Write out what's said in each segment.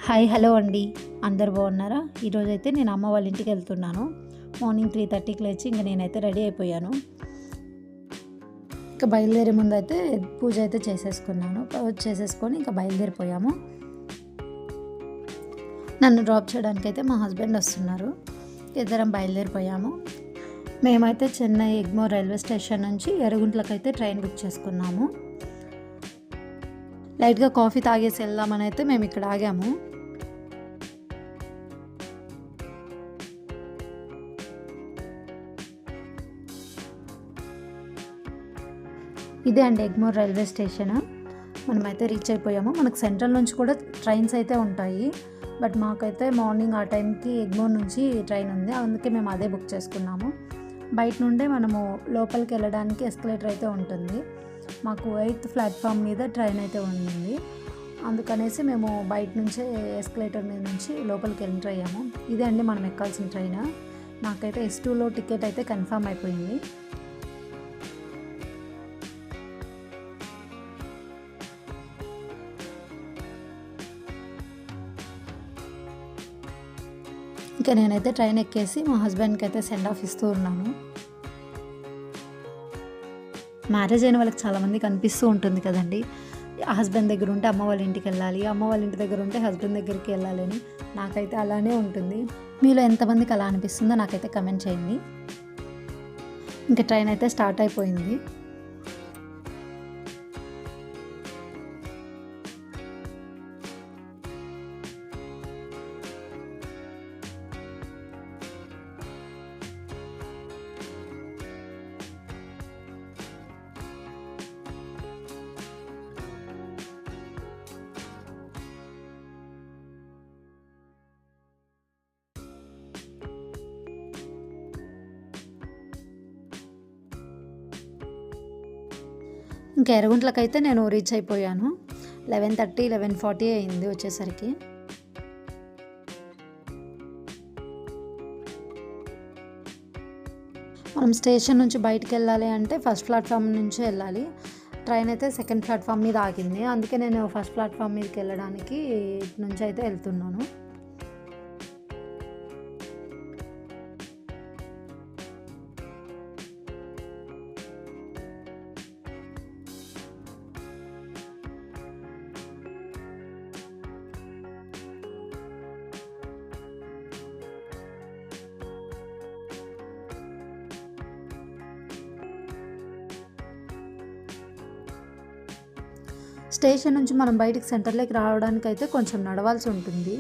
Hi hello అండి. అందరు బాగున్నారా? ఈరోజైతే నేను అమ్మ వాళ్ళ ఇంటికి వెళ్తున్నాను. మార్నింగ్ 3:30కి లేచి నేనైతే రెడీ అయిపోయాను. ఇంకా బయలుదేరే ముందు అయితే పూజ అయితే చేసేసుకొని ఇంకా బయలుదేరిపోయాము. నన్ను డ్రాప్ చేయడానికి అయితే మా హస్బెండ్ వస్తున్నారు. ఇద్దరం బయలుదేరిపోయాము. మేమైతే చెన్నై ఎగ్మోర్ రైల్వే స్టేషన్ నుంచి ఎర్రగుంట్లకైతే ట్రైన్ బుక్ చేసుకున్నాము. లైట్గా కాఫీ తాగేసి వెళ్దామని అయితే మేము ఇక్కడ ఆగాము. ఇదే అండి ఎగ్మోర్ రైల్వే స్టేషన్. మనమైతే రీచ్ అయిపోయాము. మనకు సెంట్రల్ నుంచి కూడా ట్రైన్స్ అయితే ఉంటాయి. బట్ మాకైతే మార్నింగ్ ఆ టైంకి ఎగ్మోర్ నుంచి ట్రైన్ ఉంది, అందుకే మేము అదే బుక్ చేసుకున్నాము. బయట నుండే మనము లోపలికి వెళ్ళడానికి ఎస్కలేటర్ అయితే ఉంటుంది. మాకు 8th ప్లాట్ఫామ్ మీద ట్రైన్ అయితే ఉంది, అందుకనేసి మేము బయట నుంచే ఎస్కలేటర్ మీద నుంచి లోపలికి ఎంటర్ అయ్యాము. ఇదే అండి మనం ఎక్కాల్సిన ట్రైన్. నాకైతే S2లో టికెట్ అయితే కన్ఫర్మ్ అయిపోయింది. ఇంకా నేనైతే ట్రైన్ ఎక్కేసి మా హస్బెండ్కి అయితే సెండ్ ఆఫ్ ఇస్తూ ఉన్నాను. మ్యారేజ్ అయిన వాళ్ళకి చాలామందికి అనిపిస్తూ ఉంటుంది కదండి, హస్బెండ్ దగ్గర ఉంటే అమ్మ వాళ్ళ ఇంటికి వెళ్ళాలి, అమ్మ వాళ్ళ ఇంటి దగ్గర ఉంటే హస్బెండ్ దగ్గరికి వెళ్ళాలి అని. నాకైతే అలానే ఉంటుంది. మీలో ఎంతమందికి అలా అనిపిస్తుందో నాకైతే కమెంట్ చేయండి. ఇంకా ట్రైన్ అయితే స్టార్ట్ అయిపోయింది. ఇంకా ఎర్రగుంట్లకైతే నేను రీచ్ అయిపోయాను. 11:30 11:40 అయింది వచ్చేసరికి. మనం స్టేషన్ నుంచి బయటికి వెళ్ళాలి అంటే ఫస్ట్ ప్లాట్ఫామ్ నుంచి వెళ్ళాలి. ట్రైన్ అయితే సెకండ్ ప్లాట్ఫామ్ మీద ఆగింది, అందుకే నేను ఫస్ట్ ప్లాట్ఫామ్ మీదకి వెళ్ళడానికి ఇటు నుంచి అయితే వెళ్తున్నాను. స్టేషన్ నుంచి మనం బయటికి సెంటర్లోకి రావడానికి అయితే కొంచెం నడవాల్సి ఉంటుంది.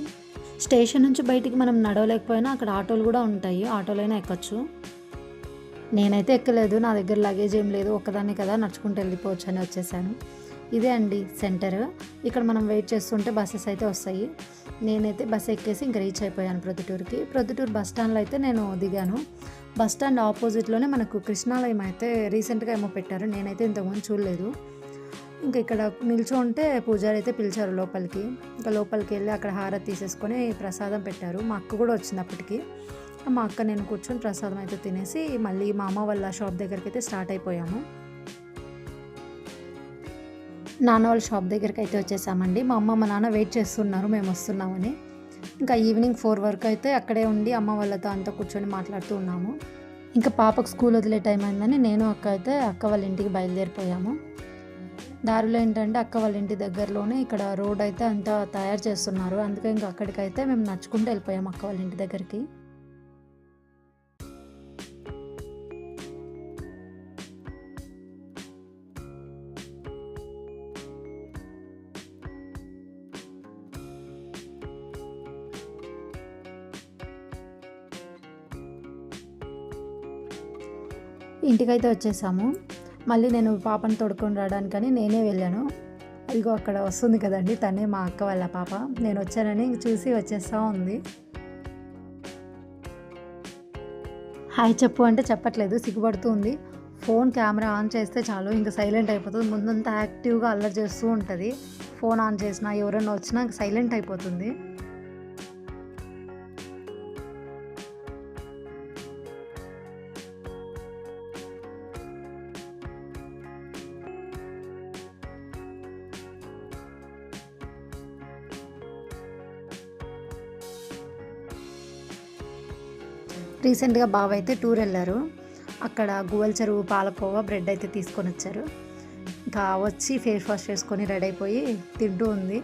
స్టేషన్ నుంచి బయటికి మనం నడవలేకపోయినా అక్కడ ఆటోలు కూడా ఉంటాయి, ఆటోలైనా ఎక్కచ్చు. నేనైతే ఎక్కలేదు, నా దగ్గర లగేజ్ ఏం లేదు, ఒక్కదాన్ని కదా నడుచుకుంటూ వెళ్ళిపోవచ్చు అని వచ్చేసాను. ఇదే అండి సెంటర్. ఇక్కడ మనం వెయిట్ చేస్తుంటే బస్సెస్ అయితే వస్తాయి. నేనైతే బస్ ఎక్కేసి ఇంకా రీచ్ అయిపోయాను ప్రొద్దుటూరుకి. ప్రొద్దుటూరు బస్ స్టాండ్లో అయితే నేను దిగాను. బస్ స్టాండ్ ఆపోజిట్లోనే మనకు కృష్ణాలయం అయితే రీసెంట్గా ఏమో పెట్టారు, నేనైతే ఇంతకుముందు చూడలేదు. ఇంకా ఇక్కడ నిల్చోంటే పూజారి అయితే పిలిచారు లోపలికి. ఇంకా లోపలికి వెళ్ళి అక్కడ హారతి తీసేసుకొని ప్రసాదం పెట్టారు. మా అక్క కూడా వచ్చింది అప్పటికి. మా అక్క నేను కూర్చొని ప్రసాదం అయితే తినేసి మళ్ళీ మా అమ్మ వాళ్ళ షాప్ దగ్గరికి అయితే స్టార్ట్ అయిపోయాము. నాన్న వాళ్ళ షాప్ దగ్గరికి అయితే వచ్చేసామండి. మా అమ్మ మా నాన్న వెయిట్ చేస్తున్నారు మేము వస్తున్నామని. ఇంకా ఈవినింగ్ 4 వరకు అయితే అక్కడే ఉండి అమ్మ వాళ్ళతో అంతా కూర్చొని మాట్లాడుతూ ఉన్నాము. ఇంకా పాపకు స్కూల్ వదిలే టైం అయిందని నేను అక్క వాళ్ళ ఇంటికి బయలుదేరిపోయాము. దారిలో ఏంటంటే అక్క వాళ్ళ ఇంటి దగ్గరలోనే ఇక్కడ రోడ్ అయితే అంతా తయారు చేస్తున్నారు, అందుకే ఇంకా అక్కడికైతే మేము నడుచుకుంటూ వెళ్ళిపోయాము అక్క వాళ్ళ ఇంటి దగ్గరికి. ఇంటికైతే వచ్చేసాము. మళ్ళీ నేను పాపను తోడుకొని రావడానికని నేనే వెళ్ళాను. ఇదిగో అక్కడ వస్తుంది కదండి, తనే మా అక్క వాళ్ళ పాప. నేను వచ్చానని చూసి వచ్చేస్తూ ఉంది. హాయ్ చెప్పు అంటే చెప్పట్లేదు, సిగ్గుపడుతూ ఉంది. ఫోన్ కెమెరా ఆన్ చేస్తే చాలు ఇంకా సైలెంట్ అయిపోతుంది. ముందంతా యాక్టివ్గా అల్లరి చేస్తూ ఉంటుంది. ఫోన్ ఆన్ చేసినా ఎవరైనా వచ్చినా సైలెంట్ అయిపోతుంది. రీసెంట్గా బావ అయితే టూర్ వెళ్ళారు. అక్కడ గువ్వల చెరువు పాలకోవా బ్రెడ్ అయితే తీసుకొని వచ్చారు. ఇంకా వచ్చి ఫేస్ వాష్ చేసుకొని రెడీ అయిపోయి తింటూ ఉంది.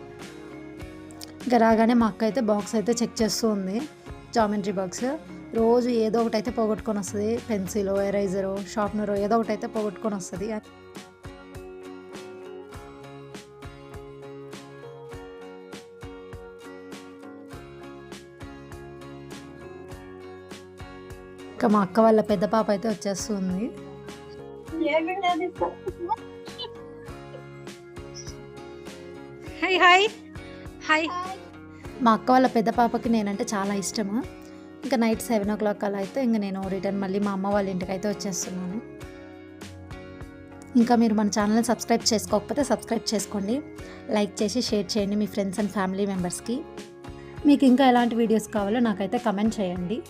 ఇంకా రాగానే మా అక్క అయితే బాక్స్ అయితే చెక్ చేస్తూ ఉంది, జామెంట్రీ బాక్స్. రోజు ఏదో ఒకటి అయితే పోగొట్టుకొని వస్తుంది, పెన్సిల్, ఎరైజరు, షార్ప్నరు ఏదో ఒకటి అయితే పోగొట్టుకొని వస్తుంది. ఇంకా మా అక్క వాళ్ళ పెద్ద పాప అయితే వచ్చేస్తుంది. Hi hi hi. మా అక్క వాళ్ళ పెద్ద పాపకి నేనంటే చాలా ఇష్టము. ఇంకా నైట్ 7 o'clock అలా అయితే ఇంకా నేను రిటర్న్ మళ్ళీ మా అమ్మ వాళ్ళ ఇంటికి అయితే వచ్చేస్తున్నాను. ఇంకా మీరు మన ఛానల్ని సబ్స్క్రైబ్ చేసుకోకపోతే సబ్స్క్రైబ్ చేసుకోండి, లైక్ చేసి షేర్ చేయండి మీ ఫ్రెండ్స్ అండ్ ఫ్యామిలీ మెంబర్స్కి. మీకు ఇంకా ఎలాంటి వీడియోస్ కావాలో నాకైతే కమెంట్ చేయండి.